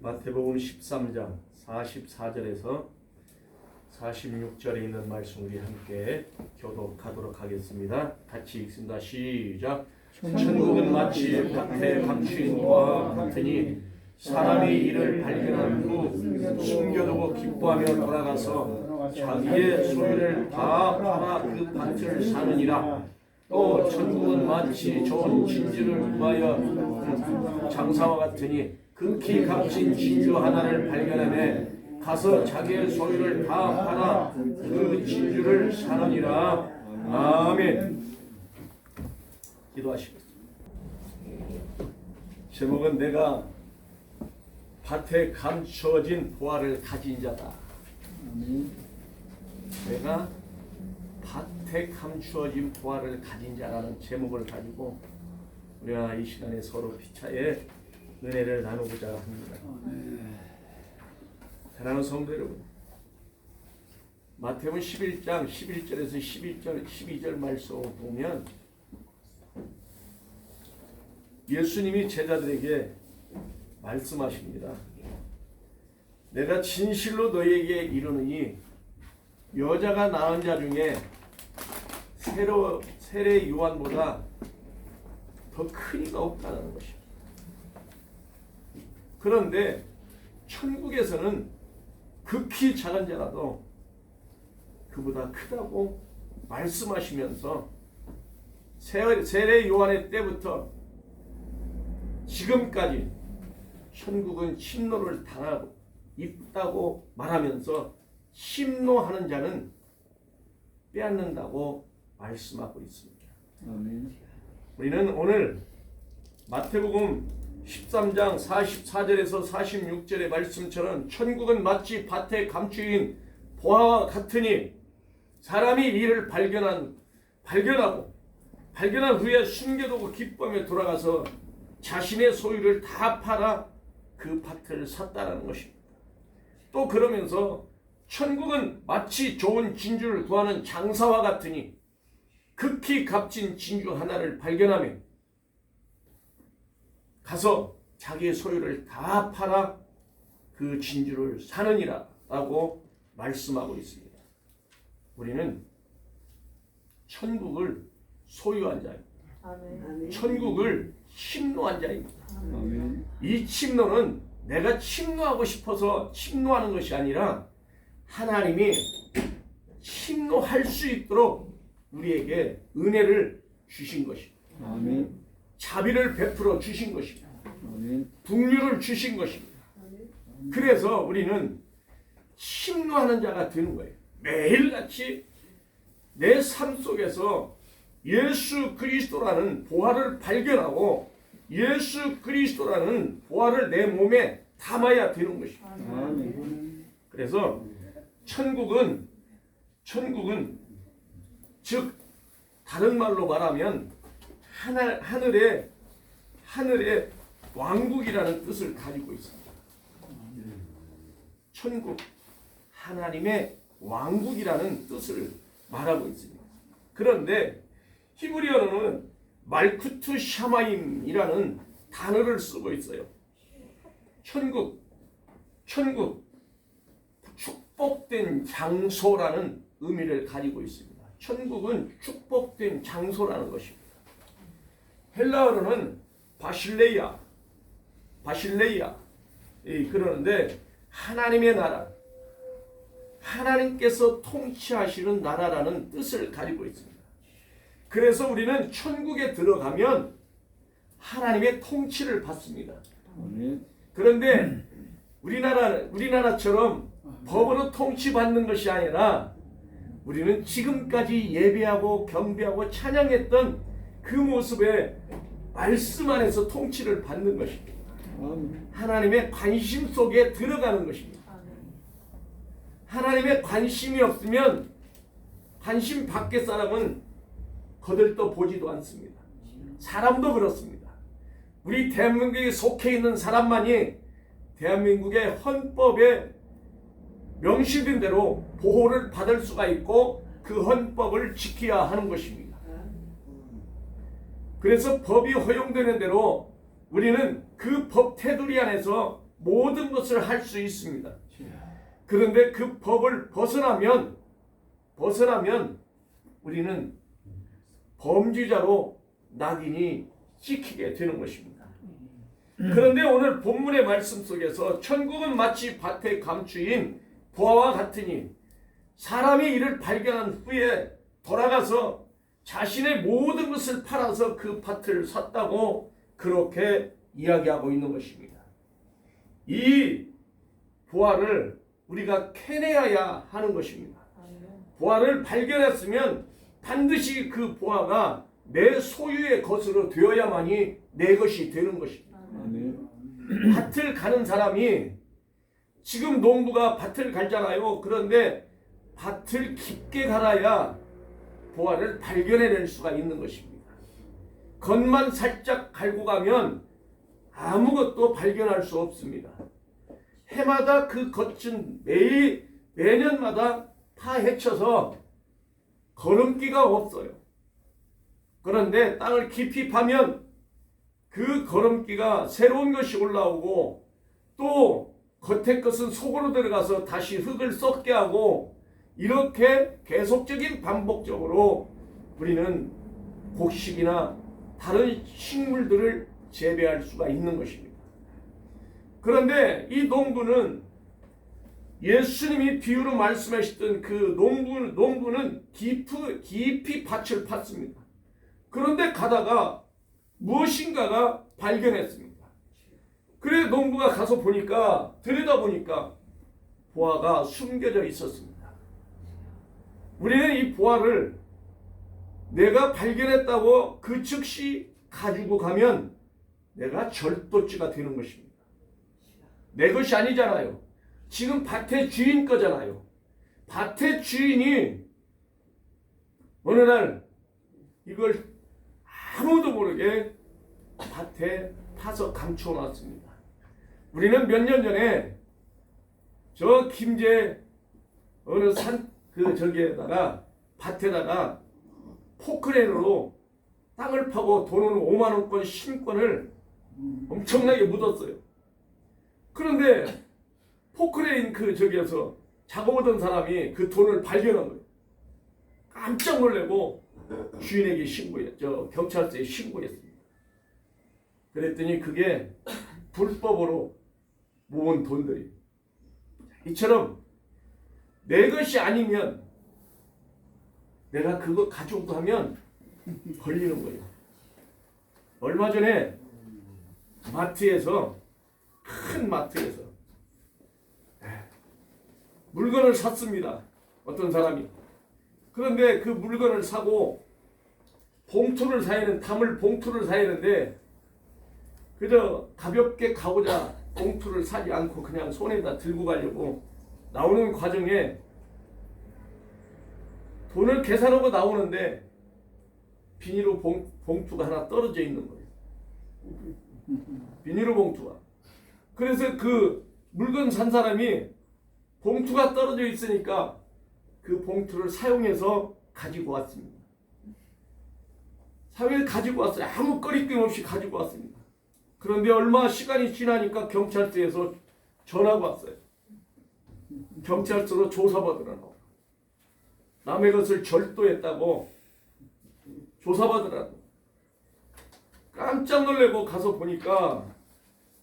마태복음 13장 44절에서 46절에 있는 말씀 우리 함께 교독하도록 하겠습니다. 같이 읽습니다. 시작. 천국은 마치 밭에 감추인 보화와 같으니 사람이 이를 발견한 후 숨겨두고 기뻐하며 돌아가서 자기의 소유를 다 팔아 그 밭을 사느니라. 또 천국은 마치 좋은 진주를 구하여 장사와 같으니 극히 값진 진주 하나를 발견하며 가서 자기의 소유를 다 팔아 그 진주를 사느니라. 아멘. 기도하시겠습니다. 제목은 내가 밭에 감추어진 보화를 가진 자다. 내가 밭에 감추어진 보화를 가진 자라는 제목을 가지고 우리가 이 시간에 서로 피차에 은혜를 나누고자 합니다. 사랑하는 성도 여러분, 마태복음 11장 11절에서 12절 말씀 보면 예수님이 제자들에게 말씀하십니다. 내가 진실로 너희에게 이르노니 여자가 낳은 자 중에 세례 요한보다 더 큰 이가 없다는 것입니다. 그런데 천국에서는 극히 작은 자라도 그보다 크다고 말씀하시면서 세례 요한의 때부터 지금까지 천국은 침노를 당하고 있다고 말하면서 침노하는 자는 빼앗는다고 말씀하고 있습니다. 아멘. 우리는 오늘 마태복음 13장 44절에서 46절의 말씀처럼 천국은 마치 밭에 감추인 보화와 같으니 사람이 이를 발견한 후에 숨겨두고 기뻐하며 돌아가서 자신의 소유를 다 팔아 그 밭을 샀다는 것입니다. 또 그러면서 천국은 마치 좋은 진주를 구하는 장사와 같으니 극히 값진 진주 하나를 발견하며 가서 자기의 소유를 다 팔아 그 진주를 사느니라 라고 말씀하고 있습니다. 우리는 천국을 소유한 자입니다. 아멘. 천국을 침노한 자입니다. 아멘. 이 침노는 내가 침노하고 싶어서 침노하는 것이 아니라 하나님이 침노할 수 있도록 우리에게 은혜를 주신 것입니다. 아멘. 자비를 베풀어 주신 것입니다. 아멘. 긍휼을 주신 것입니다. 아멘. 그래서 우리는 침노하는 자가 되는 거예요. 매일같이 내 삶 속에서 예수 그리스도라는 보화를 발견하고 예수 그리스도라는 보화를 내 몸에 담아야 되는 것입니다. 아멘. 그래서 천국은 즉 다른 말로 말하면 하늘의 왕국이라는 뜻을 가지고 있습니다. 천국, 하나님의 왕국이라는 뜻을 말하고 있습니다. 그런데 히브리어로는 말쿠트 샤마임이라는 단어를 쓰고 있어요. 천국, 축복된 장소라는 의미를 가지고 있습니다. 천국은 축복된 장소라는 것입니다. 헬라어로는 바실레이아 그러는데 하나님의 나라, 하나님께서 통치하시는 나라라는 뜻을 가지고 있습니다. 그래서 우리는 천국에 들어가면 하나님의 통치를 받습니다. 그런데 우리나라처럼 법으로 통치받는 것이 아니라 우리는 지금까지 예배하고 경배하고 찬양했던 그 모습에 말씀 안에서 통치를 받는 것입니다. 하나님의 관심 속에 들어가는 것입니다. 하나님의 관심이 없으면 관심 밖의 사람은 거들떠 보지도 않습니다. 사람도 그렇습니다. 우리 대한민국에 속해 있는 사람만이 대한민국의 헌법에 명시된 대로 보호를 받을 수가 있고 그 헌법을 지켜야 하는 것입니다. 그래서 법이 허용되는 대로 우리는 그 법 테두리 안에서 모든 것을 할 수 있습니다. 그런데 그 법을 벗어나면 우리는 범죄자로 낙인이 찍히게 되는 것입니다. 그런데 오늘 본문의 말씀 속에서 천국은 마치 밭에 감추인 보화와 같으니 사람이 이를 발견한 후에 돌아가서 자신의 모든 것을 팔아서 그 밭을 샀다고 그렇게 이야기하고 있는 것입니다. 이 보화를 우리가 캐내야 하는 것입니다. 보화를 발견했으면 반드시 그 보화가 내 소유의 것으로 되어야만이 내 것이 되는 것입니다. 밭을 가는 사람이 지금 농부가 밭을 갈잖아요. 그런데 밭을 깊게 갈아야 보화를 발견해낼 수가 있는 것입니다. 겉만 살짝 갈고 가면 아무것도 발견할 수 없습니다. 해마다 그 겉은 매년마다 파헤쳐서 거름기가 없어요. 그런데 땅을 깊이 파면 그 거름기가 새로운 것이 올라오고 또 겉의 것은 속으로 들어가서 다시 흙을 썩게 하고 이렇게 계속적인 반복적으로 우리는 곡식이나 다른 식물들을 재배할 수가 있는 것입니다. 그런데 이 농부는 예수님이 비유로 말씀하셨던 그 농부는 깊이 밭을 팠습니다. 그런데 가다가 무엇인가가 발견했습니다. 그래서 농부가 가서 들여다보니까 보화가 숨겨져 있었습니다. 우리는 이 보화를 내가 발견했다고 그 즉시 가지고 가면 내가 절도죄가 되는 것입니다. 내 것이 아니잖아요. 지금 밭의 주인 거잖아요. 밭의 주인이 어느 날 이걸 아무도 모르게 밭에 파서 감추어 놨습니다. 우리는 몇 년 전에 저 김제 어느 저기에다가 밭에다가 포크레인으로 땅을 파고 돈은 5만 원권 신권을 엄청나게 묻었어요. 그런데 포크레인 저기에서 작업하던 사람이 그 돈을 발견한 거예요. 깜짝 놀래고 주인에게 경찰서에 신고했습니다. 그랬더니 그게 불법으로 모은 돈들이 이처럼 내 것이 아니면 내가 그거 가지고 가면 걸리는 거예요. 얼마 전에 큰 마트에서 물건을 샀습니다. 어떤 사람이. 그런데 그 물건을 사고 담을 봉투를 사야 하는데 그저 가볍게 가고자 봉투를 사지 않고 그냥 손에다 들고 가려고 나오는 과정에 돈을 계산하고 나오는데 비닐로 봉투가 하나 떨어져 있는 거예요. 비닐로 봉투가. 그래서 그 물건 산 사람이 봉투가 떨어져 있으니까 그 봉투를 사용해서 가지고 왔습니다. 가지고 왔어요. 아무 꺼리낌 없이 가지고 왔습니다. 그런데 얼마 시간이 지나니까 경찰서에서 전화가 왔어요. 경찰서로 조사받으라고. 남의 것을 절도했다고 조사받으라고. 깜짝 놀래고 가서 보니까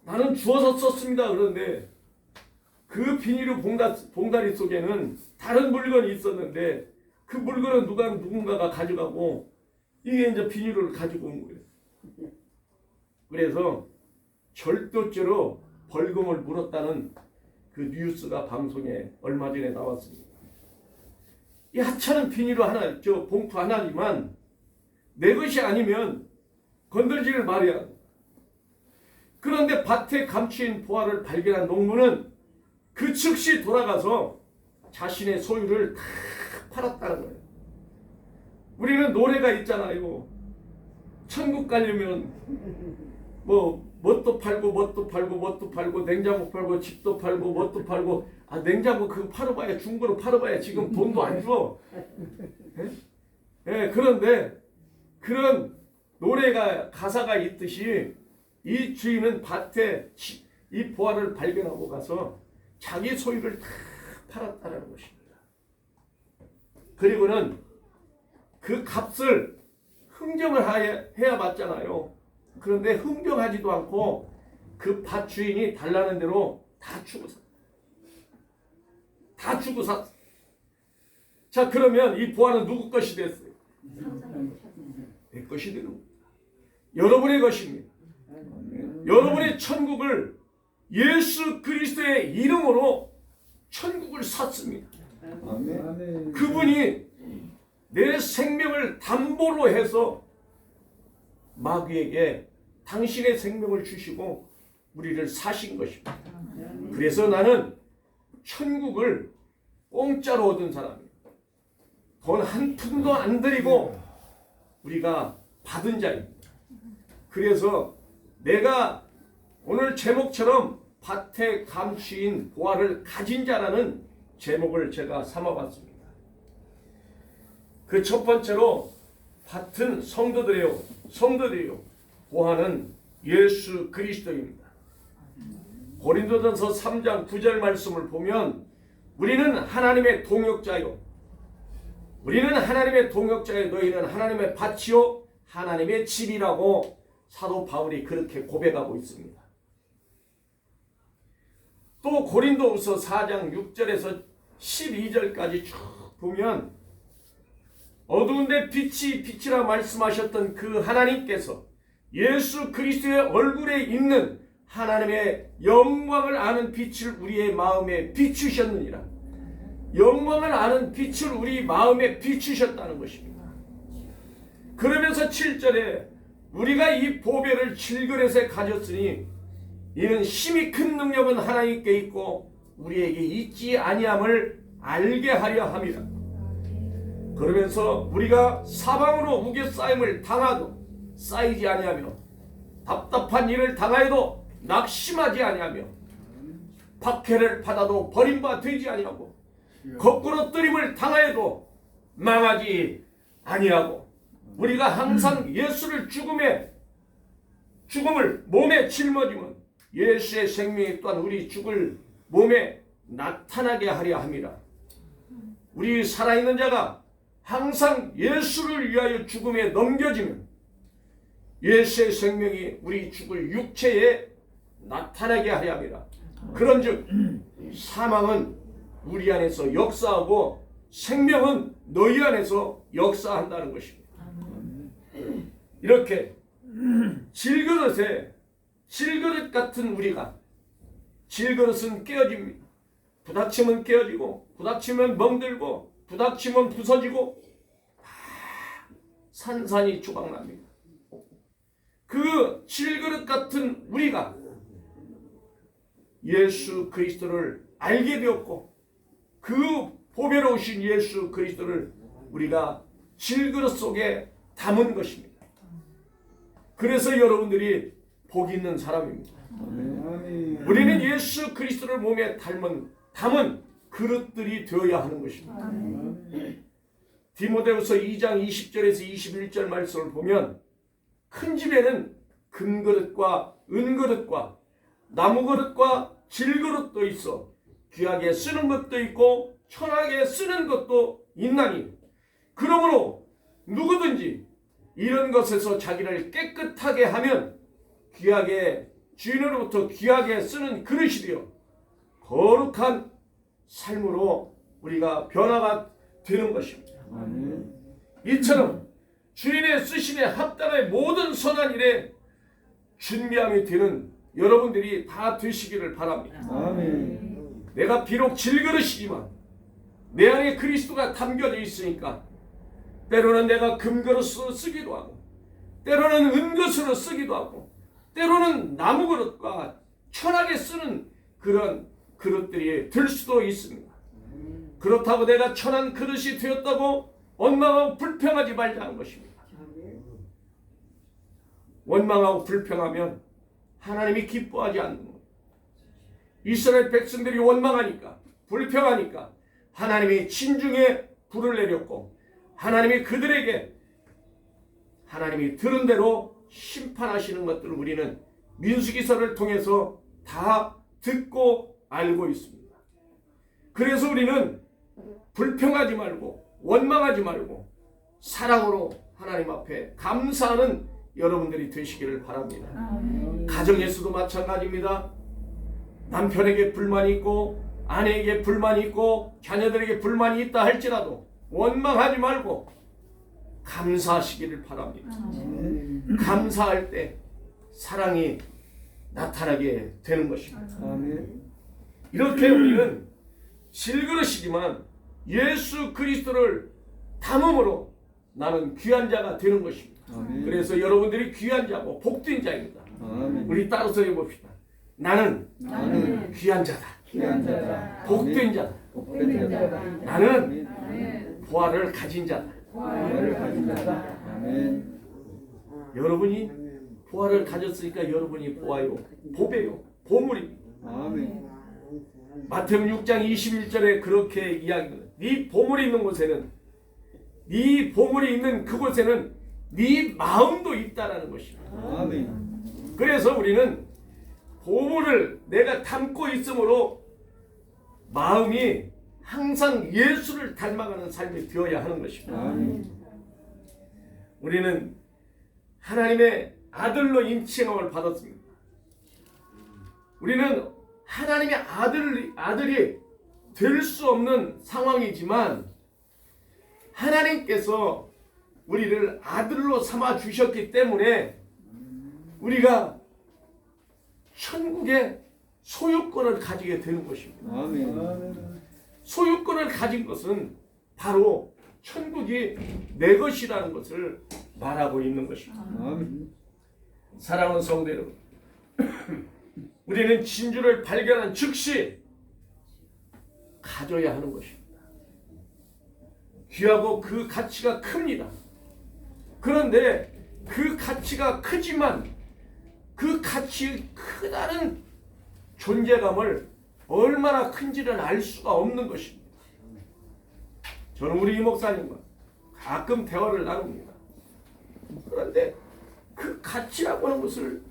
나는 주워서 썼습니다. 그런데 그 비닐로 봉다리 속에는 다른 물건이 있었는데 그 물건은 누군가가 가져가고 이게 이제 비닐을 가지고 온 거예요. 그래서 절도죄로 벌금을 물었다는 그 뉴스가 방송에 얼마 전에 나왔습니다. 이 하찮은 비닐로 봉투 하나지만 내 것이 아니면 건들지를 말아야 합니다. 그런데 밭에 감추인 보화를 발견한 농부는 그 즉시 돌아가서 자신의 소유를 다 팔았다는 거예요. 우리는 노래가 있잖아요. 천국 가려면 뭣도 팔고 냉장고 팔고 집도 팔고 뭣도 팔고 냉장고 그거 팔아봐야 중고로 팔아봐야 지금 돈도 안 줘. 그런데 그런 노래가 가사가 있듯이 이 주인은 밭에 이 보화를 발견하고 가서 자기 소유를 다 팔았다는 것입니다. 그리고는 그 값을 흥정을 해야 맞잖아요. 그런데 흥정하지도 않고 그 밭 주인이 달라는 대로 다 주고 샀다. 다 주고 샀어. 자, 그러면 이 보화는 누구 것이 됐어요? 내 것이 되는 겁니다. 여러분의 것입니다. 여러분의 천국을 예수 그리스도의 이름으로 천국을 샀습니다. 그분이 내 생명을 담보로 해서 마귀에게 당신의 생명을 주시고 우리를 사신 것입니다. 그래서 나는 천국을 공짜로 얻은 사람이에요. 돈 한 푼도 안 들이고 우리가 받은 자입니다. 그래서 내가 오늘 제목처럼 밭의 감추인 보화를 가진 자라는 제목을 제가 삼아봤습니다. 그 첫 번째로 밭은 성도들이요. 보화는 예수 그리스도입니다. 고린도전서 3장 9절 말씀을 보면 우리는 하나님의 동역자요. 너희는 하나님의 밭이요 하나님의 집이라고 사도 바울이 그렇게 고백하고 있습니다. 또 고린도후서 4장 6절에서 12절까지 쭉 보면 어두운데 빛이 빛이라 말씀하셨던 그 하나님께서 예수 그리스도의 얼굴에 있는 하나님의 영광을 아는 빛을 우리의 마음에 비추셨느니라. 영광을 아는 빛을 우리 마음에 비추셨다는 것입니다. 그러면서 7절에 우리가 이 보배를 질그릇에 가졌으니 이는 힘이 큰 능력은 하나님께 있고 우리에게 있지 아니함을 알게 하려 함이라. 그러면서 우리가 사방으로 우겨싸임을 당하도 쌓이지 아니하며 답답한 일을 당하여도 낙심하지 아니하며 박해를 받아도 버림바 되지 아니하고 거꾸로 뜨림을 당하여도 망하지 아니하고 우리가 항상 예수를 죽음을 몸에 짊어지면 예수의 생명이 또한 우리 죽을 몸에 나타나게 하려 함이라. 우리 살아있는 자가 항상 예수를 위하여 죽음에 넘겨지면 예수의 생명이 우리 죽을 육체에 나타나게 하려 함이라. 그런즉 사망은 우리 안에서 역사하고 생명은 너희 안에서 역사한다는 것입니다. 이렇게 질그릇 같은 우리가, 질그릇은 깨어집니다. 부닥치면 깨어지고 부닥치면 멍들고 부닥치면 부서지고 산산이 조각납니다. 그 질그릇 같은 우리가 예수 그리스도를 알게 되었고 그 보배로우신 예수 그리스도를 우리가 질그릇 속에 담은 것입니다. 그래서 여러분들이 복 있는 사람입니다. 우리는 예수 그리스도를 몸에 담은 그릇들이 되어야 하는 것입니다. 디모데후서 2장 20절에서 21절 말씀을 보면 큰 집에는 금그릇과 은그릇과 나무그릇과 질그릇도 있어 귀하게 쓰는 것도 있고 천하게 쓰는 것도 있나니 그러므로 누구든지 이런 것에서 자기를 깨끗하게 하면 귀하게 주인으로부터 귀하게 쓰는 그릇이 되어 거룩한 삶으로 우리가 변화가 되는 것입니다. 이처럼 주인의 쓰심에 합당한 모든 선한 일에 준비함이 되는 여러분들이 다 되시기를 바랍니다. 내가 비록 질그릇이지만 내 안에 그리스도가 담겨져 있으니까 때로는 내가 금그릇으로 쓰기도 하고 때로는 은그릇으로 쓰기도 하고 때로는 나무그릇과 천하게 쓰는 그런 그릇들이 될 수도 있습니다. 그렇다고 내가 천한 그릇이 되었다고 원망하고 불평하지 말자는 것입니다. 원망하고 불평하면 하나님이 기뻐하지 않는 것. 이스라엘 백성들이 원망하니까 불평하니까 하나님이 진중에 불을 내렸고 하나님이 그들에게 하나님이 들은 대로 심판하시는 것들을 우리는 민수기서를 통해서 다 듣고 알고 있습니다. 그래서 우리는 불평하지 말고 원망하지 말고 사랑으로 하나님 앞에 감사하는 여러분들이 되시기를 바랍니다. 가정에서도 마찬가지입니다. 남편에게 불만이 있고 아내에게 불만이 있고 자녀들에게 불만이 있다 할지라도 원망하지 말고 감사하시기를 바랍니다. 감사할 때 사랑이 나타나게 되는 것입니다. 이렇게 우리는 질그릇이지만 예수 그리스도를 담음으로 나는 귀한 자가 되는 것입니다. 그래서 여러분들이 귀한 자고 복된 자입니다. 우리 따라서 해봅시다. 나는 귀한 자다. 복된 자다. 나는 부활을 가진 자다. 여러분이 부활을 가졌으니까 여러분이 보아요. 보배요. 보물입니다. 마태복음 6장 21절에 그렇게 이야기합니다. 네 보물이 있는 곳에는, 네 보물이 있는 그곳에는 네 마음도 있다라는 것입니다. 그래서 우리는 보물을 내가 담고 있으므로 마음이 항상 예수를 닮아가는 삶이 되어야 하는 것입니다. 우리는 하나님의 아들로 인칭함을 받았습니다. 우리는 하나님의 아들이 될 수 없는 상황이지만 하나님께서 우리를 아들로 삼아 주셨기 때문에 우리가 천국의 소유권을 가지게 되는 것입니다. 소유권을 가진 것은 바로 천국이 내 것이라는 것을 말하고 있는 것입니다. 사랑하는 성도 여러분, 우리는 진주를 발견한 즉시 가져야 하는 것입니다. 귀하고 그 가치가 큽니다. 그런데 그 가치가 크지만 그 가치 크다는 존재감을 얼마나 큰지를 알 수가 없는 것입니다. 저는 우리 이 목사님과 가끔 대화를 나눕니다. 그런데 그 가치라고 하는 것을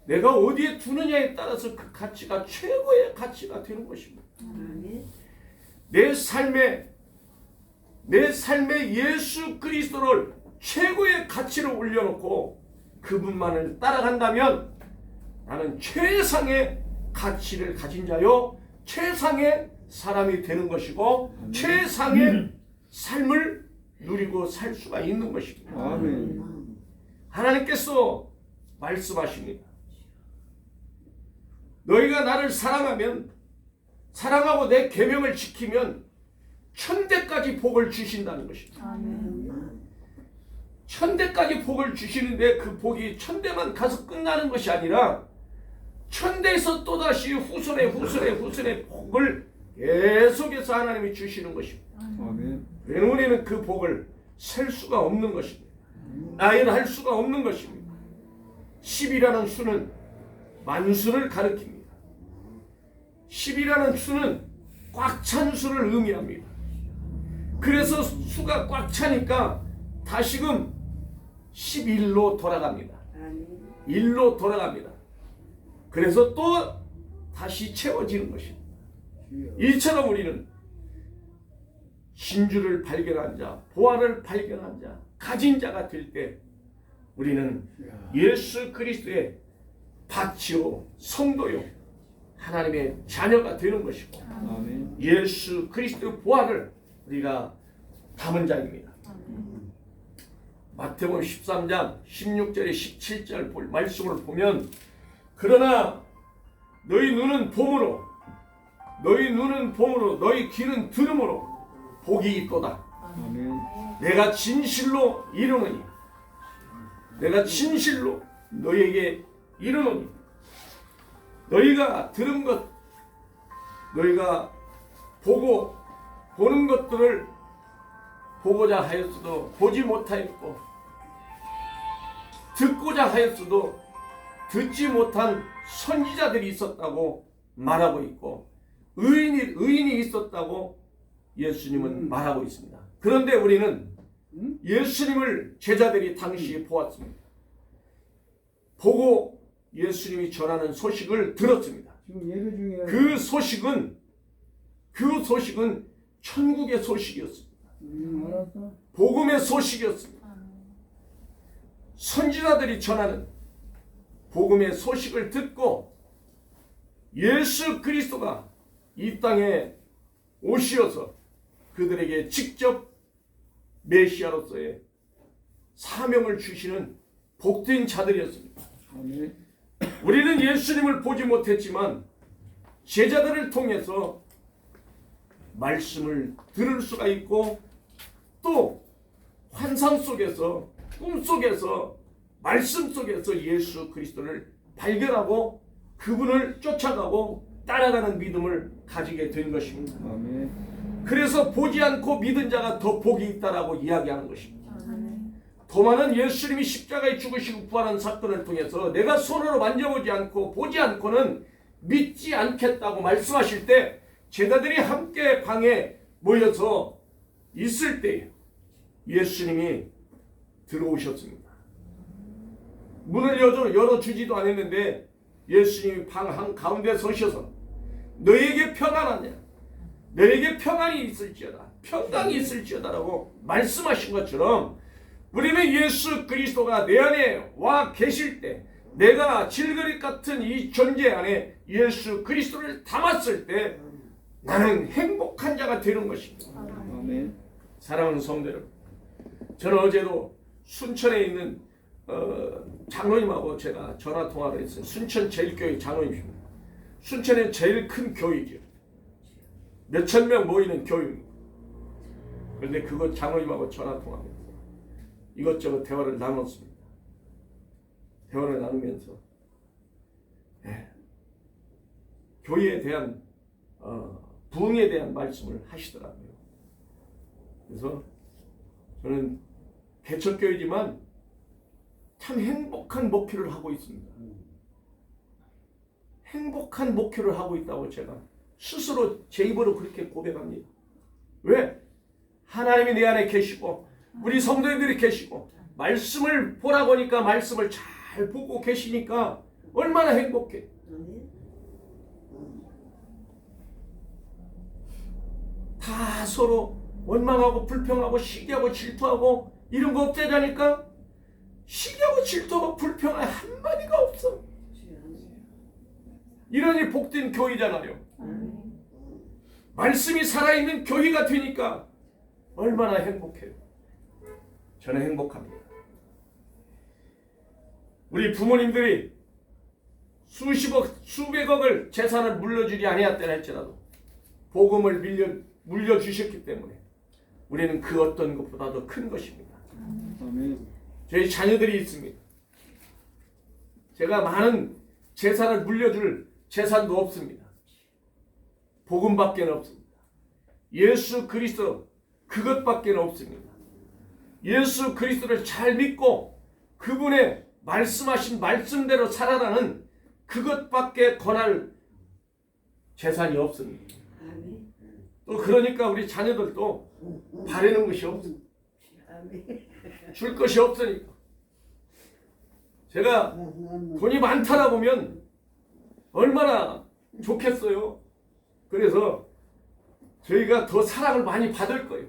내가 어디에 두느냐에 따라서 그 가치가 최고의 가치가 되는 것입니다. 내 삶에 예수 그리스도를 최고의 가치로 올려놓고 그분만을 따라간다면 나는 최상의 가치를 가진 자요 최상의 사람이 되는 것이고 최상의 삶을 누리고 살 수가 있는 것입니다. 하나님께서 말씀하십니다. 너희가 나를 사랑하고 내 계명을 지키면 천대까지 복을 주신다는 것입니다. 천대까지 복을 주시는데 그 복이 천대만 가서 끝나는 것이 아니라 천대에서 또다시 후손의 복을 계속해서 하나님이 주시는 것입니다. 우리는 그 복을 셀 수가 없는 것입니다. 나열할 수가 없는 것입니다. 10이라는 수는 만수를 가리킵니다. 10이라는 수는 꽉 찬 수를 의미합니다. 그래서 수가 꽉 차니까 다시금 11로 돌아갑니다. 1로 돌아갑니다. 그래서 또 다시 채워지는 것입니다. 이처럼 우리는 진주를 발견한 자, 보화를 발견한 자, 가진 자가 될 때 우리는 예수 그리스도의 밭이요 성도요 하나님의 자녀가 되는 것이고 예수 그리스도의 보화를 우리가 담은 자입니다. 마태복음 13장 16절에 17절 말씀을 보면 그러나 너희 눈은 봄으로 너희 귀는 들음으로 복이 있도다. 내가 진실로 이르노니 내가 진실로 너희에게 이르노니 너희가 들은 것 너희가 보는 것들을 보고자 하였어도 보지 못하였고 듣고자 하였어도 듣지 못한 선지자들이 있었다고 말하고 있고 의인이 있었다고 예수님은 말하고 있습니다. 그런데 우리는 예수님을 제자들이 당시에 보았습니다. 보고 예수님이 전하는 소식을 들었습니다. 지금 예배 중이에요. 그 소식은 천국의 소식이었습니다. 알았어. 복음의 소식이었습니다. 선지자들이 전하는 복음의 소식을 듣고 예수 그리스도가 이 땅에 오시어서 그들에게 직접 메시아로서의 사명을 주시는 복된 자들이었습니다. 아멘. 우리는 예수님을 보지 못했지만 제자들을 통해서 말씀을 들을 수가 있고 또 환상 속에서 꿈 속에서 말씀 속에서 예수 그리스도를 발견하고 그분을 쫓아가고 따라가는 믿음을 가지게 된 것입니다. 아멘. 그래서 보지 않고 믿은 자가 더 복이 있다라고 이야기하는 것입니다. 도마는 예수님이 십자가에 죽으시고 부활한 사건을 통해서 내가 손으로 만져보지 않고 보지 않고는 믿지 않겠다고 말씀하실 때 제자들이 함께 방에 모여서 있을 때 예수님이 들어오셨습니다. 문을 열어주지도 않았는데 예수님이 방 한가운데 서셔서 너에게 평안하냐? 너에게 평안이 있을지어다. 평강이 있을지어다라고 말씀하신 것처럼 우리는 예수 그리스도가 내 안에 와 계실 때 내가 질그릇 같은 이 존재 안에 예수 그리스도를 담았을 때 나는 행복한 자가 되는 것입니다. 아멘. 사랑하는 성도 여러분, 저는 어제도 순천에 있는 장로님하고 제가 전화 통화를 했어요. 순천 제일교회 장로님이십니다. 순천에 제일 큰 교회죠. 몇천 명 모이는 교회입니다. 그런데 그것 장로님하고 전화 통화합니다. 이것저것 대화를 나눴습니다. 대화를 나누면서 교회에 대한 부흥에 대한 말씀을 하시더라고요. 그래서 저는 개척교회지만 참 행복한 목표를 하고 있습니다. 행복한 목표를 하고 있다고 제가 스스로 제 입으로 그렇게 고백합니다. 왜? 하나님이 내 안에 계시고 우리 성도님들이 계시고 말씀을 보라고 하니까 말씀을 잘 보고 계시니까 얼마나 행복해. 다 서로 원망하고 불평하고 시기하고 질투하고 이런 거 없애자니까 시기하고 질투하고 불평할 한마디가 없어. 이러니 복된 교회잖아요. 말씀이 살아있는 교회가 되니까 얼마나 행복해요. 저는 행복합니다. 우리 부모님들이 수십억, 수백억을 재산을 물려주지 아니었다 할지라도 복음을 물려주셨기 때문에 우리는 그 어떤 것보다도 큰 것입니다. 아멘. 저희 자녀들이 있습니다. 제가 많은 재산을 물려줄 재산도 없습니다. 복음밖에 없습니다. 예수 그리스도 그것밖에 없습니다. 예수 그리스도를 잘 믿고 그분의 말씀하신 말씀대로 살아가는 그것밖에 권할 재산이 없습니다. 또 그러니까 우리 자녀들도 바라는 것이 없습니다. 줄 것이 없으니까. 제가 돈이 많다라 보면 얼마나 좋겠어요. 그래서 저희가 더 사랑을 많이 받을 거예요.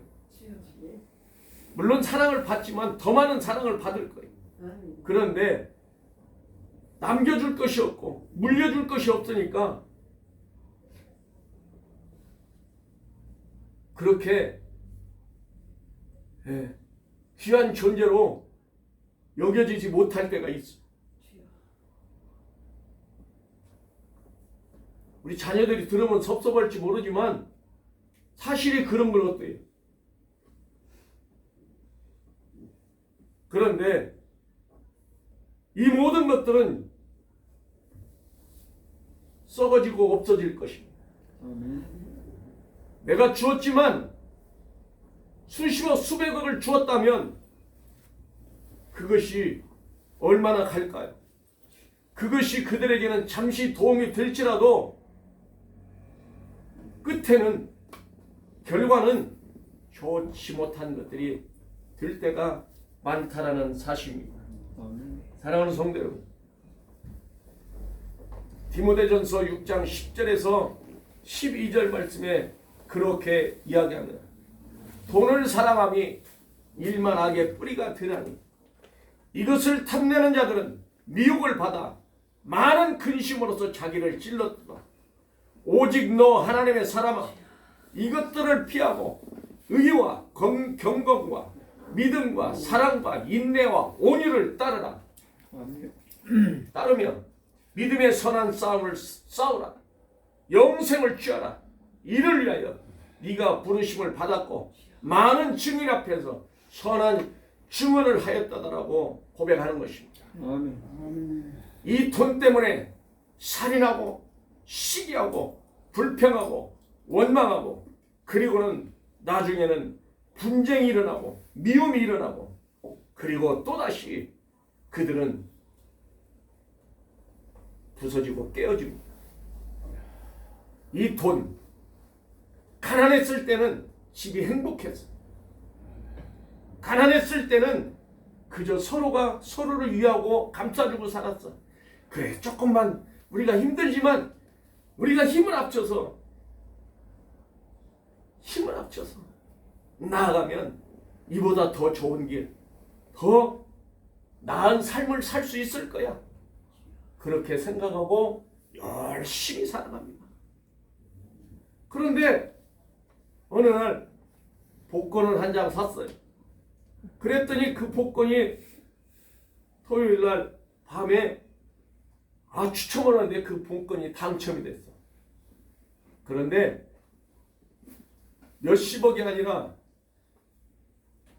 물론 사랑을 받지만 더 많은 사랑을 받을 거예요. 그런데 남겨줄 것이 없고 물려줄 것이 없으니까 그렇게 귀한 존재로 여겨지지 못할 때가 있어. 우리 자녀들이 들으면 섭섭할지 모르지만 사실이 그런 걸 어때요? 그런데 이 모든 것들은 썩어지고 없어질 것입니다. 내가 주었지만 수십억 수백억을 주었다면 그것이 얼마나 갈까요? 그것이 그들에게는 잠시 도움이 될지라도 끝에는 결과는 좋지 못한 것들이 될 때가 많다라는 사실입니다. 사랑하는 성도 여러분, 디모데전서 6장 10절에서 12절 말씀에 그렇게 이야기합니다. 돈을 사랑함이 일만 악의 뿌리가 되나니 이것을 탐내는 자들은 미혹을 받아 많은 근심으로서 자기를 찔렀다. 오직 너 하나님의 사람아, 이것들을 피하고 의와 경건과 믿음과 사랑과 인내와 온유를 따르라. 따르며 믿음의 선한 싸움을 싸우라. 영생을 취하라. 이를 위하여 네가 부르심을 받았고 많은 증인 앞에서 선한 증언을 하였다라고 고백하는 것입니다. 이 돈 때문에 살인하고 시기하고 불평하고 원망하고 그리고는 나중에는 분쟁이 일어나고 미움이 일어나고 그리고 또다시 그들은 부서지고 깨어집니다. 이 돈, 가난했을 때는 집이 행복했어요. 가난했을 때는 그저 서로가 서로를 위하고 감싸주고 살았어. 그래, 조금만 우리가 힘들지만 우리가 힘을 합쳐서 나아가면 이보다 더 좋은 길, 더 나은 삶을 살 수 있을 거야. 그렇게 생각하고 열심히 살아갑니다. 그런데 어느 날 복권을 한 장 샀어요. 그랬더니 그 복권이 토요일 날 밤에 추첨을 하는데 그 복권이 당첨이 됐어. 그런데 몇십억이 아니라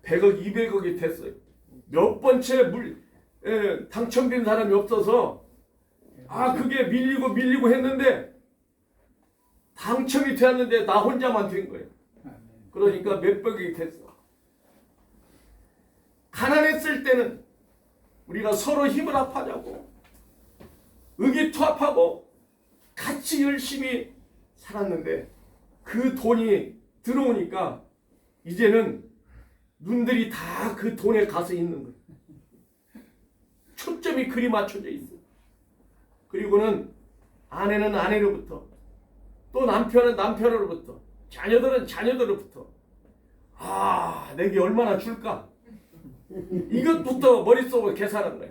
100억, 200억이 됐어요. 몇 번째 당첨된 사람이 없어서 그게 밀리고 했는데 당첨이 되었는데 나 혼자만 된 거예요. 그러니까 몇백억이 됐어. 가난했을 때는 우리가 서로 힘을 합하자고 의기투합하고 같이 열심히 살았는데 그 돈이 들어오니까 이제는 눈들이 다 그 돈에 가서 있는 거예요. 초점이 그리 맞춰져 있어요. 그리고는 아내는 아내로부터 또 남편은 남편으로부터 자녀들은 자녀들로부터 내게 얼마나 줄까? 이것부터 머릿속으로 계산한 거야.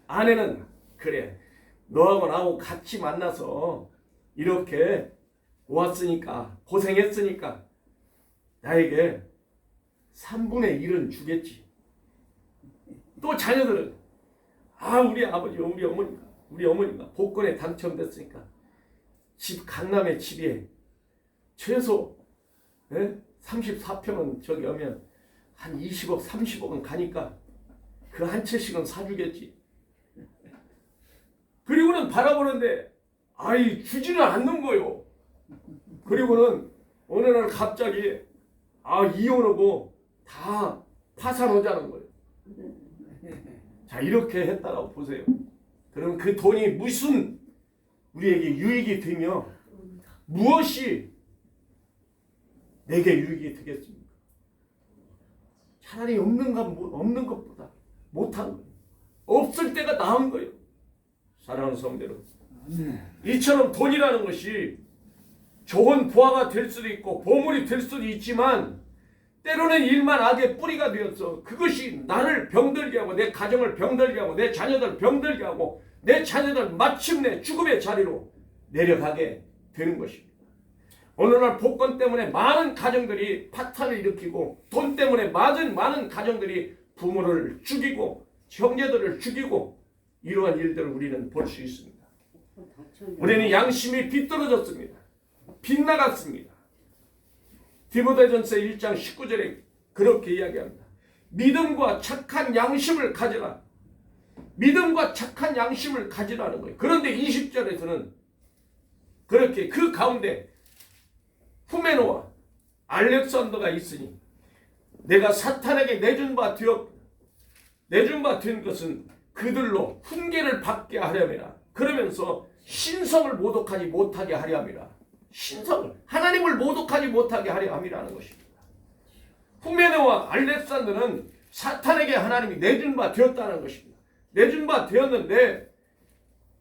아내는 그래, 너하고 나하고 같이 만나서 이렇게 왔으니까 고생했으니까 나에게 3분의 1은 주겠지. 또 자녀들은 우리 아버지 우리 어머니가 복권에 당첨됐으니까 집 강남의 집에 최소 34평은 저기 오면 한 20억 30억은 가니까 그 한 채씩은 사주겠지. 그리고는 바라보는데 주지를 않는 거요. 그리고는 어느 날 갑자기 이혼하고 다 파산하자는 거예요. 자, 이렇게 했다라고 보세요. 그럼 그 돈이 무슨 우리에게 유익이 되며 무엇이 내게 유익이 되겠습니까? 차라리 없는 것보다 못한 거예요. 없을 때가 나은 거예요. 사랑하는 성도들, 이처럼 돈이라는 것이 좋은 부하가 될 수도 있고 보물이 될 수도 있지만 때로는 일만 악의 뿌리가 되어서 그것이 나를 병들게 하고 내 가정을 병들게 하고 내 자녀들을 병들게 하고 내 자녀들 마침내 죽음의 자리로 내려가게 되는 것입니다. 오늘날 복권 때문에 많은 가정들이 파탄을 일으키고 돈 때문에 많은 가정들이 부모를 죽이고 형제들을 죽이고 이러한 일들을 우리는 볼 수 있습니다. 우리는 양심이 비떨어졌습니다. 빗나갔습니다. 디모데전서 1장 19절에 그렇게 이야기합니다. 믿음과 착한 양심을 가지라. 믿음과 착한 양심을 가지라는 거예요. 그런데 20절에서는 그렇게 그 가운데 후메노와 알렉산더가 있으니 내가 사탄에게 내준 바 된 것은 그들로 훈계를 받게 하려니라. 그러면서 신성을 모독하지 못하게 하려 함이라. 신성을, 하나님을 모독하지 못하게 하려 함이라는 것입니다. 후메네와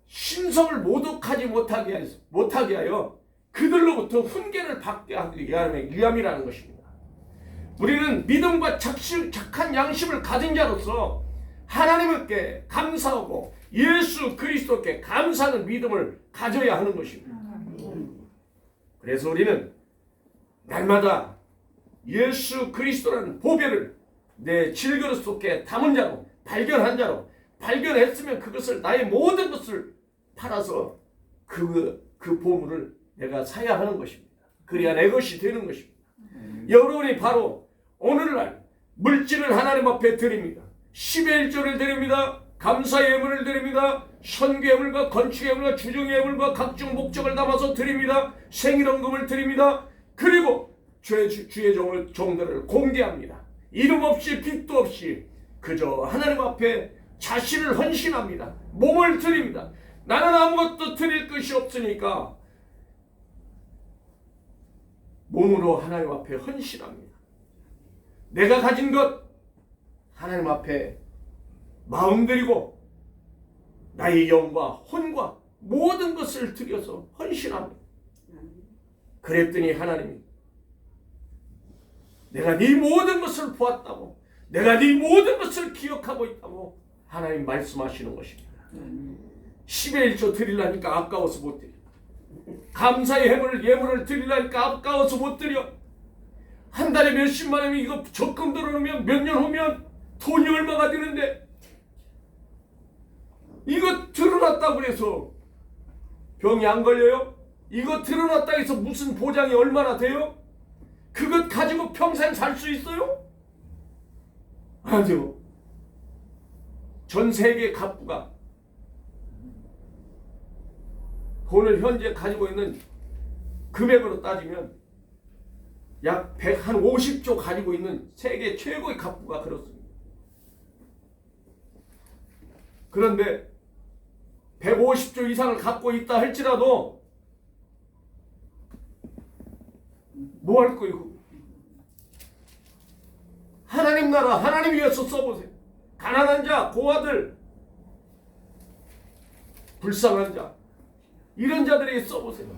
신성을 모독하지 못하게 하여 그들로부터 훈계를 받게 하기 위함이라는 것입니다. 우리는 믿음과 착한 양심을 가진 자로서 하나님께 감사하고 예수 그리스도께 감사하는 믿음을 가져야 하는 것입니다. 그래서 우리는 날마다 예수 그리스도라는 보배를 내 질그릇 속에 담은 자로, 발견한 자로, 발견했으면 그것을 나의 모든 것을 팔아서 그 보물을 내가 사야 하는 것입니다. 그래야 내 것이 되는 것입니다. 여러분이 바로 오늘날 물질을 하나님 앞에 드립니다. 10의 1조를 드립니다. 감사의 예물을 드립니다. 선교 예물과 건축 예물과 주중 예물과 각종 목적을 담아서 드립니다. 생일헌금을 드립니다. 그리고 주의 종들을 공개합니다. 이름 없이 빚도 없이 그저 하나님 앞에 자신을 헌신합니다. 몸을 드립니다. 나는 아무것도 드릴 것이 없으니까 몸으로 하나님 앞에 헌신합니다. 내가 가진 것 하나님 앞에 마음 드리고 나의 영과 혼과 모든 것을 드려서 헌신합니다. 그랬더니 하나님이 내가 네 모든 것을 보았다고, 내가 네 모든 것을 기억하고 있다고 하나님 말씀하시는 것입니다. 10의 1조 드리려니까 아까워서 못 드려. 감사의 예물을 드리려니까 아까워서 못 드려. 한 달에 몇십만 원이면 이거 적금 들어놓으면 몇 년 후면 돈이 얼마가 되는데 이거 들어놨다고 그래서 병이 안 걸려요? 이거 들어놨다고 해서 무슨 보장이 얼마나 돼요? 그것 가지고 평생 살 수 있어요? 아니요. 전 세계 갑부가 돈을 현재 가지고 있는 금액으로 따지면 약 150조 가지고 있는 세계 최고의 갑부가 그렇습니다. 그런데 150조 이상을 갖고 있다 할지라도 뭐 할 거예요? 하나님 나라, 하나님 위해서 써보세요. 가난한 자, 고아들, 불쌍한 자, 이런 자들에게 써보세요.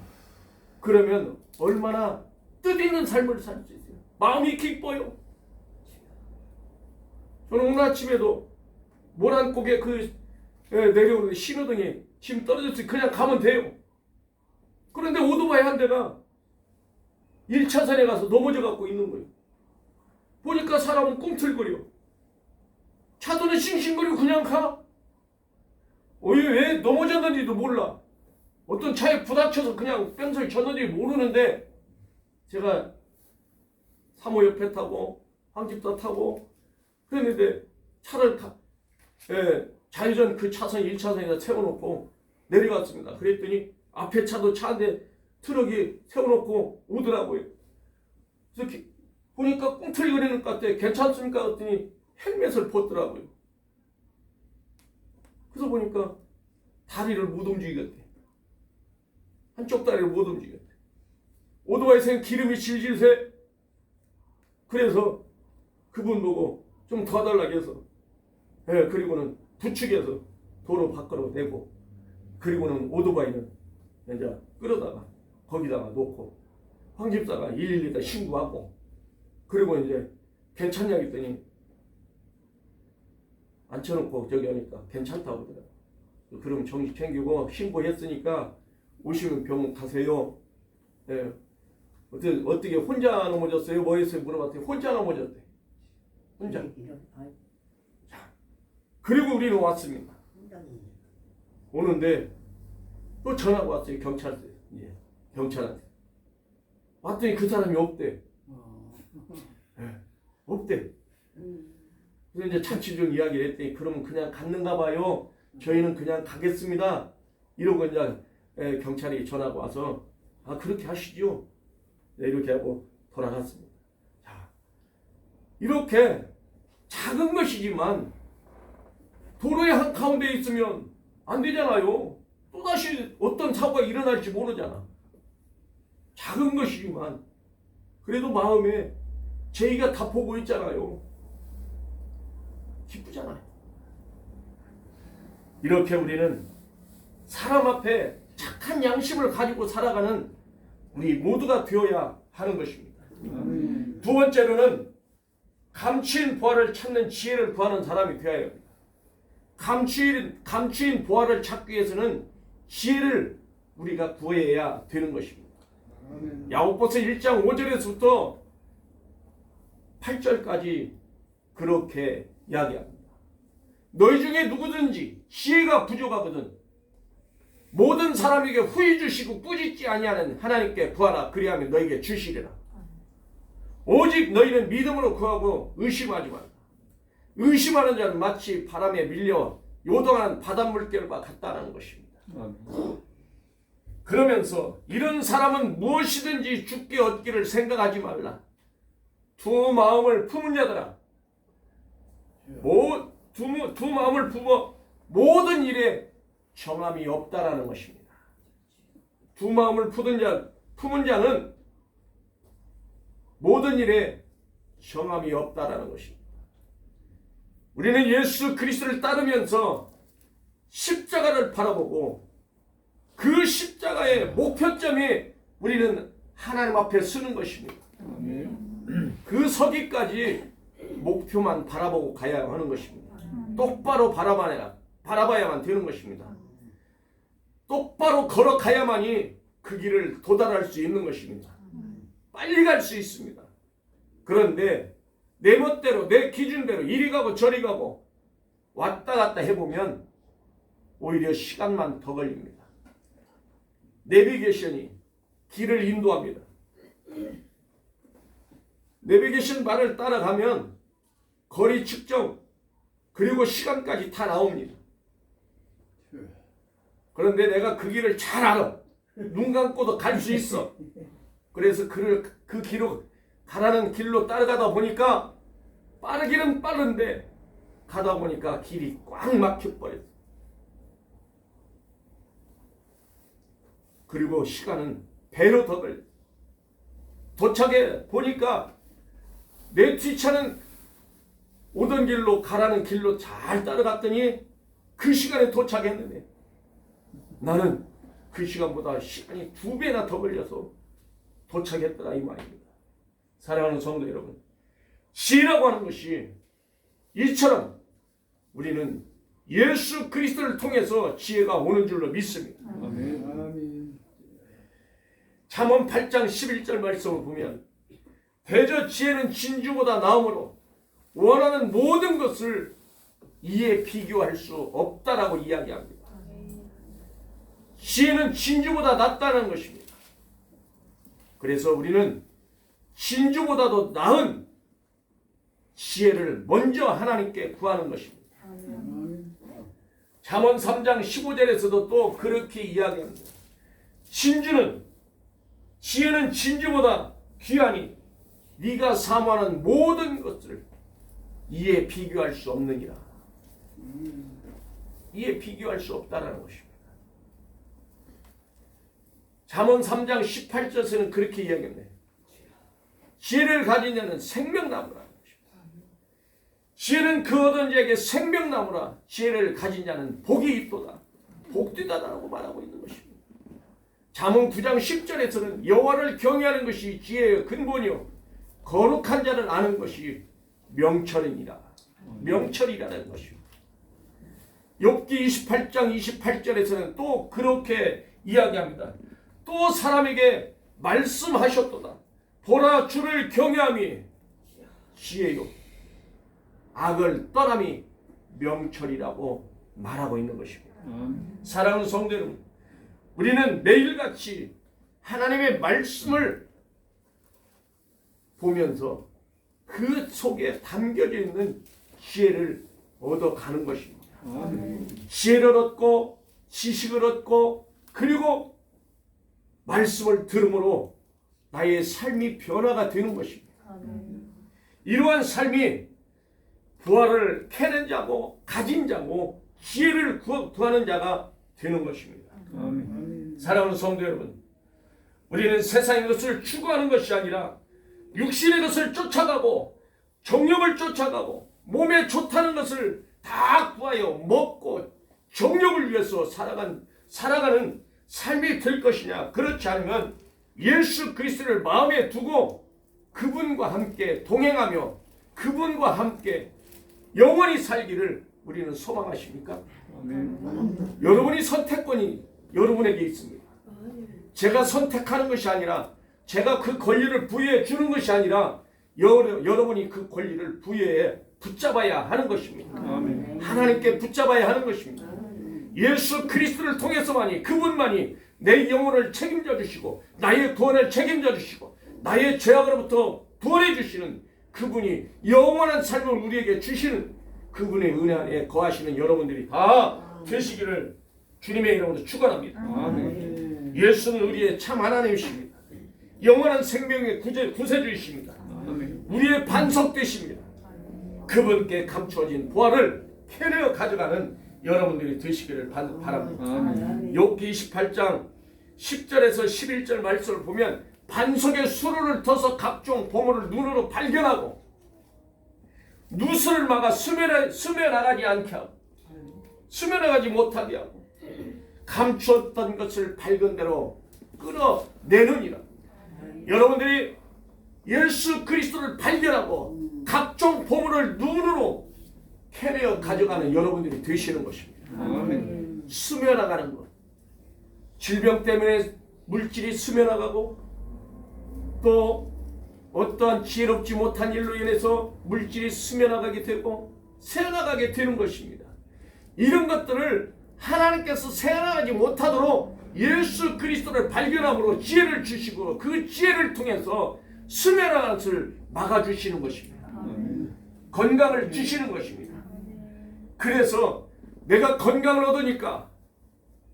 그러면 얼마나 뜻있는 삶을 살 수 있어요. 마음이 기뻐요. 저는 오늘 아침에도 모란곡에 내려오는 신호등에 지금 떨어졌어요. 그냥 가면 돼요. 그런데 오토바이 한 대가 1차선에 가서 넘어져 갖고 있는 거예요. 보니까 사람은 꿈틀거려. 차도는 싱싱거리고 그냥 가. 왜 넘어졌는지도 몰라. 어떤 차에 부닥쳐서 그냥 뺑소리 쳤는지 모르는데 제가 3호 옆에 타고 황집사 타고 그랬는데 차를 좌회전 그 차선 1차선에다 세워놓고 내려갔습니다. 그랬더니 앞에 차도 차인데 트럭이 세워놓고 오더라고요. 그래서 보니까 꿈틀거리는 것 같아. 괜찮습니까? 그랬더니 헬멧을 벗더라고요. 그래서 보니까 다리를 못 움직이겠대. 한쪽 다리를 못 움직이겠대. 오토바이에서는 기름이 질질 새. 그래서 그분 보고 좀 도와달라고 해서 그리고는 부축해서 도로 밖으로 내고 그리고는 오토바이는 이제 끌어다가 거기다가 놓고 황집사가 112다 신고하고 그리고 이제 괜찮냐 했더니 앉혀놓고 저기 하니까 괜찮다고 그러더라고요. 그럼 정신 챙기고 신고했으니까 오시면 병원 가세요. 어떻게 혼자 넘어졌어요? 뭐 했어요? 물어봤더니 혼자 넘어졌대. 혼자. 자, 그리고 우리는 왔습니다. 오는데 또 전화가 왔어요. 경찰서에. 경찰한테. 왔더니 그 사람이 없대. 없대. 그래서 이제 잔치 좀 이야기를 했더니 그러면 그냥 갔는가 봐요. 저희는 그냥 가겠습니다. 이러고 이제 경찰이 전화가 와서 그렇게 하시죠. 이렇게 하고 돌아갔습니다. 자, 이렇게 작은 것이지만 도로의 한가운데 있으면 안 되잖아요. 또다시 어떤 사고가 일어날지 모르잖아. 작은 것이지만 그래도 마음에 저희가 다 보고 있잖아요. 기쁘잖아요. 이렇게 우리는 사람 앞에 착한 양심을 가지고 살아가는 우리 모두가 되어야 하는 것입니다. 아멘. 두 번째로는 감추인 보화를 찾는 지혜를 구하는 사람이 되어야 합니다. 감추인 보화를 찾기 위해서는 지혜를 우리가 구해야 되는 것입니다. 아멘. 야고보서 1장 5절에서부터 8절까지 그렇게 이야기합니다. 너희 중에 누구든지 지혜가 부족하거든 모든 사람에게 후히 주시고 꾸짖지 아니하는 하나님께 구하라. 그리하면 너희에게 주시리라. 오직 너희는 믿음으로 구하고 의심하지 말라. 의심하는 자는 마치 바람에 밀려 요동하는 바닷물결과 같다는 것입니다. 아멘. 그러면서 이런 사람은 무엇이든지 죽게 얻기를 생각하지 말라. 두 마음을 품은 자들아 두 마음을 품어 모든 일에 정함이 없다라는 것입니다. 두 마음을 품은 자는 모든 일에 정함이 없다라는 것입니다. 우리는 예수 그리스도를 따르면서 십자가를 바라보고 그 십자가의 목표점이 우리는 하나님 앞에 서는 것입니다. 아멘. 그 서기까지 목표만 바라보고 가야 하는 것입니다. 똑바로 바라봐야만 되는 것입니다. 똑바로 걸어가야만이 그 길을 도달할 수 있는 것입니다. 빨리 갈 수 있습니다. 그런데 내 멋대로 내 기준대로 이리 가고 저리 가고 왔다 갔다 해보면 오히려 시간만 더 걸립니다. 내비게이션이 길을 인도합니다. 내비게이션 말을 따라가면 거리 측정 그리고 시간까지 다 나옵니다. 그런데 내가 그 길을 잘 알아. 눈 감고도 갈 수 있어. 그래서 그 길로 가라는 길로 따라가다 보니까 빠르기는 빠른데 가다 보니까 길이 꽉 막혀버렸어. 그리고 시간은 배로 더 걸려. 도착해 보니까 내 뒤차는 오던 길로 가라는 길로 잘 따라갔더니 그 시간에 도착했는데 나는 그 시간보다 시간이 2배나 더 걸려서 도착했더라 이 말입니다. 사랑하는 성도 여러분, 지혜라고 하는 것이 이처럼 우리는 예수 그리스도를 통해서 지혜가 오는 줄로 믿습니다. 아멘. 아멘. 잠언 8장 11절 말씀을 보면 대저 지혜는 진주보다 나음으로 원하는 모든 것을 이에 비교할 수 없다라고 이야기합니다. 지혜는 진주보다 낫다는 것입니다. 그래서 우리는 진주보다도 나은 지혜를 먼저 하나님께 구하는 것입니다. 아멘. 잠언 3장 15절에서도 또 그렇게 이야기합니다. 지혜는 진주보다 귀하니 네가 사모하는 모든 것을 이에 비교할 수 없느니라. 이에 비교할 수 없다라는 것입니다. 잠언 3장 18절에서는 그렇게 이야기합니다. 지혜를 가진 자는 생명나무라는 것입니다. 지혜는 그 얻은 자에게 생명나무라. 지혜를 가진 자는 복이 있도다. 복되다라고 말하고 있는 것입니다. 잠언 9장 10절에서는 여호와를 경외하는 것이 지혜의 근본이요 거룩한 자를 아는 것이 명철이니라. 명철이라는 것입니다. 욥기 28장 28절에서는 또 그렇게 이야기합니다. 또 사람에게 말씀하셨도다. 보라 주를 경외함이 지혜요 악을 떠남이 명철이라고 말하고 있는 것입니다. 사랑하는 성도 여러분, 우리는 매일같이 하나님의 말씀을 보면서 그 속에 담겨져 있는 지혜를 얻어가는 것입니다. 아멘. 지혜를 얻고 지식을 얻고 그리고 말씀을 들음으로 나의 삶이 변화가 되는 것입니다. 이러한 삶이 부활을 캐는 자고 가진 자고 지혜를 구하는 자가 되는 것입니다. 아멘. 사랑하는 성도 여러분, 우리는 세상의 것을 추구하는 것이 아니라 육신의 것을 쫓아가고 정욕을 쫓아가고 몸에 좋다는 것을 다 구하여 먹고 정욕을 위해서 살아간 살아가는 삶이 될 것이냐? 그렇지 않으면 예수 그리스도를 마음에 두고 그분과 함께 동행하며 그분과 함께 영원히 살기를 우리는 소망하십니까? 여러분이 선택권이 여러분에게 있습니다. 제가 선택하는 것이 아니라 제가 그 권리를 부여해 주는 것이 아니라 여러분이 그 권리를 부여해 붙잡아야 하는 것입니다. 하나님께 붙잡아야 하는 것입니다. 예수 그리스도를 통해서만이 그분만이 내 영혼을 책임져 주시고 나의 구원을 책임져 주시고 나의 죄악으로부터 구원해 주시는 그분이 영원한 삶을 우리에게 주시는 그분의 은혜 안에 거하시는 여러분들이 다 되시기를 주님의 이름으로 축원합니다. 예수는 우리의 참 하나님이십니다. 영원한 생명의 구세주이십니다. 우리의 반석 되십니다. 그분께 감추어진 보화를 캐내어 가져가는 여러분들이 되시기를 바랍니다. 욥기 28장 10절에서 11절 말씀을 보면 반석에 수로를 터서 각종 보물을 눈으로 발견하고 누수를 막아 스며나가지 않게 하고 스며나가지 못하게 하고 감추었던 것을 밝은 대로 끌어내느니라. 여러분들이 예수 그리스도를 발견하고 각종 보물을 눈으로 캐내어 가져가는 여러분들이 되시는 것입니다. 스며나가는 것. 질병 때문에 물질이 스며나가고 또 어떠한 지혜롭지 못한 일로 인해서 물질이 스며나가게 되고 새어나가게 되는 것입니다. 이런 것들을 하나님께서 새어나가지 못하도록 예수 그리스도를 발견함으로 지혜를 주시고 그 지혜를 통해서 스며나가는 것을 막아주시는 것입니다. 건강을 주시는 것입니다. 그래서 내가 건강을 얻으니까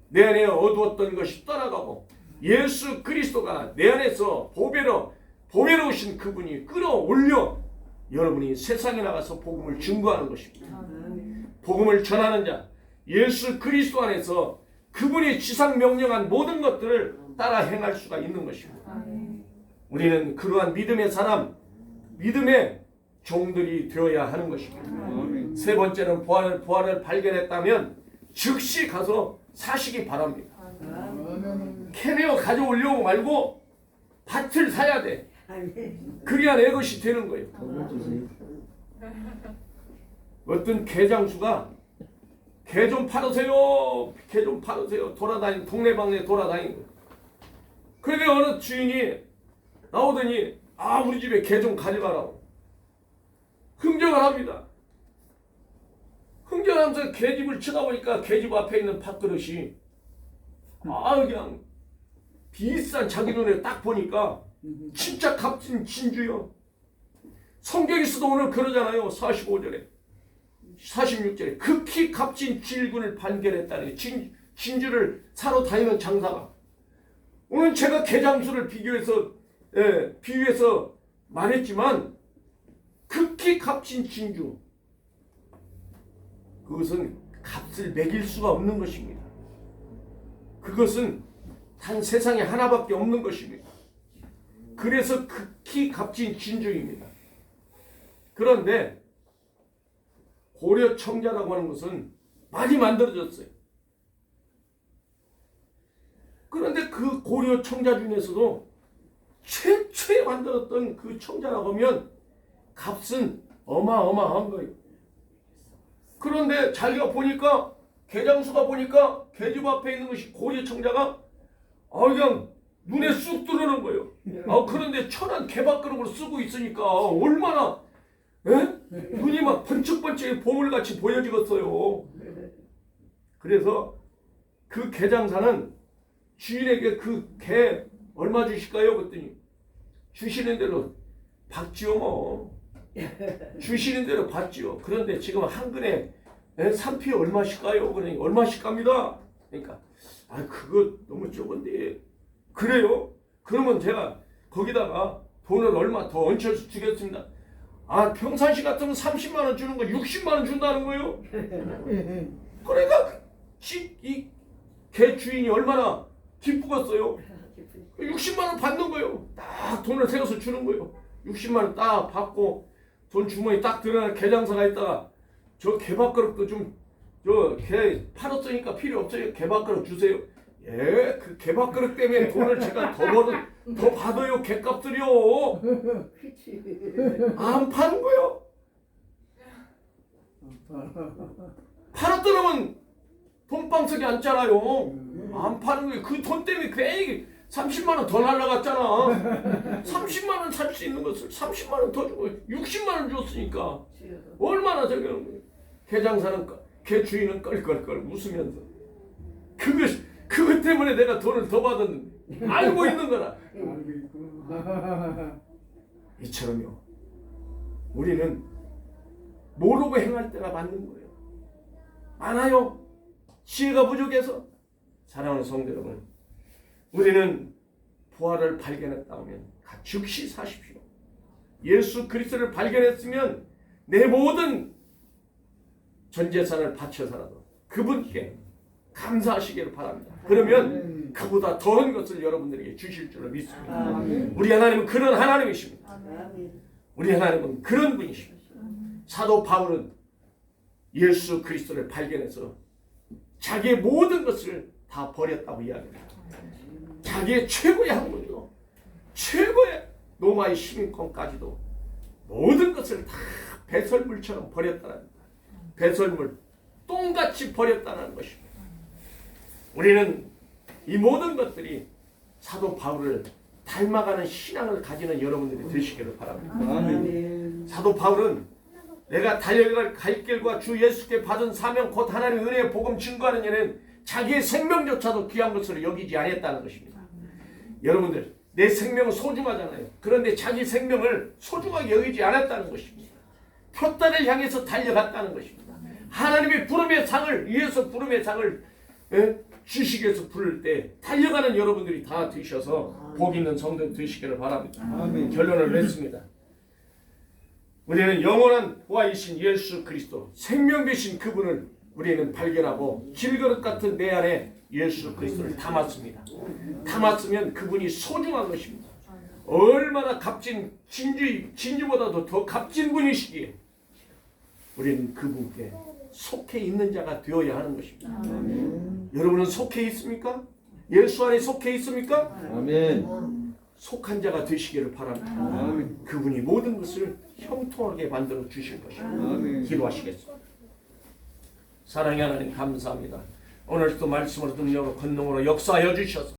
내 안에 어두웠던 것이 떠나가고 예수 그리스도가 내 안에서 보배로우신 그분이 끌어올려 여러분이 세상에 나가서 복음을 증거하는 것입니다. 복음을 전하는 자 예수 그리스도 안에서 그분이 지상 명령한 모든 것들을 따라 행할 수가 있는 것입니다. 우리는 그러한 믿음의 사람, 믿음의 종들이 되어야 하는 것입니다. 세 번째는 부활을 발견했다면 즉시 가서 사시기 바랍니다. 캐내어 가져오려고 말고 밭을 사야 돼. 그래야 내 것이 되는 거예요. 어떤 개장수가 개 좀 팔으세요. 개 좀 팔으세요. 돌아다니는 동네방네 돌아다니는 거예요. 그런데 어느 주인이 나오더니 우리 집에 개 좀 가져가라고 흥정을 합니다. 흥정하면서 개집을 쳐다보니까 개집 앞에 있는 팥그릇이 그냥 비싼 자기 눈에 딱 보니까 진짜 값진 진주요. 성경에서도 오늘 그러잖아요. 45절에 46절에 극히 값진 질군을 발견했다는 진주를 사러 다니는 장사가 오늘 제가 개장수를 비유해서 말했지만 극히 값진 진주 그것은 값을 매길 수가 없는 것입니다. 그것은 단 세상에 하나밖에 없는 것입니다. 그래서 극히 값진 진주입니다. 그런데 고려 청자라고 하는 것은 많이 만들어졌어요. 그런데 그 고려 청자 중에서도 최초에 만들었던 그 청자라고 하면 값은 어마어마한 거예요. 그런데 자기가 보니까 개장수가 보니까 개집 앞에 있는 것이 고려 청자가 그냥 눈에 쑥 들어오는 거예요. 그런데 천한 개밥그릇으로 쓰고 있으니까 얼마나 눈이 막 번쩍번쩍 보물같이 보여지겠어요. 그래서 그 개장사는 주인에게 그 개 얼마 주실까요? 그랬더니 주시는 대로 받지요 뭐. 주시는 대로 받지요. 그런데 지금 한 근에 산피 얼마씩까요? 그러니 얼마씩 갑니다. 그러니까 그거 너무 적은데 그래요? 그러면 제가 거기다가 돈을 얼마 더 얹혀서 주겠습니다. 평상시 같으면 30만 원 주는 거 60만 원 준다는 거예요. 그러니까 이 개 주인이 얼마나 기쁘겠어요. 60만 원 받는 거예요. 딱 돈을 세워서 주는 거예요. 60만 원 딱 받고 돈 주머니 딱 들어가는 개장사가 있다가 저 개밥그릇도 좀 저 개 팔았으니까 필요 없어요. 개밥그릇 주세요. 예, 그 개밥그릇 때문에 돈을 제가 더 받아요. 개값들이요. 그치. 안 파는 거요. 팔았더라면 돈방석에 앉잖아요. 안 파는 거예요. 그 돈 때문에 괜히 30만 원 더 날라갔잖아. 30만 원 살 수 있는 것을 30만 원 더 주고 60만 원 줬으니까 얼마나 저기 개 장사는 개 주인은 껄껄껄 웃으면서 그것 때문에 내가 돈을 더 받았는데 알고 있는 거라. 알고 있구나. 이처럼요. 우리는 모르고 행할 때가 맞는 거예요. 많아요. 지혜가 부족해서. 사랑하는 성도 여러분, 우리는 부활을 발견했다 하면 즉시 사십시오. 예수 그리스도를 발견했으면 내 모든 전 재산을 바쳐서라도 그분께 감사하시기를 바랍니다. 그러면 그보다 더한 것을 여러분들에게 주실 줄로 믿습니다. 우리 하나님은 그런 하나님이십니다. 우리 하나님은 그런 분이십니다. 사도 바울은 예수 그리스도를 발견해서 자기의 모든 것을 다 버렸다고 이야기합니다. 자기의 최고의 학문이요, 최고의 로마의 시민권까지도 모든 것을 다 배설물처럼 버렸다는 겁니다. 배설물, 똥같이 버렸다는 것입니다. 우리는 이 모든 것들이 사도 바울을 닮아가는 신앙을 가지는 여러분들이 되시기를 바랍니다. 사도 바울은 내가 달려갈 갈 길과 주 예수께 받은 사명 곧 하나님의 은혜의 복음 증거하는 일은 자기의 생명조차도 귀한 것으로 여기지 않았다는 것입니다. 여러분들, 내 생명은 소중하잖아요. 그런데 자기 생명을 소중하게 여기지 않았다는 것입니다. 표단을 향해서 달려갔다는 것입니다. 하나님의 부름의 상을 위해서 부름의 상을 주시기 위해서 부를 때 달려가는 여러분들이 다 되셔서 복 있는 성도 되시기를 바랍니다. 결론을 냈습니다. 우리는 영원한 부활이신 예수 그리스도, 생명 되신 그분을 우리는 발견하고 질그릇 같은 내 안에 예수 그리스도를 담았습니다. 담았으면 그분이 소중한 것입니다. 얼마나 값진 진주보다도 더 값진 분이시기에 우리는 그분께 속해 있는 자가 되어야 하는 것입니다. 여러분은 속해 있습니까? 예수 안에 속해 있습니까? 아멘. 속한 자가 되시기를 바랍니다. 그분이 모든 것을 형통하게 만들어 주실 것입니다. 기도하시겠습니다. 사랑의 하나님 감사합니다. 오늘도 말씀으로 능력으로 권능으로 역사하여 주셔서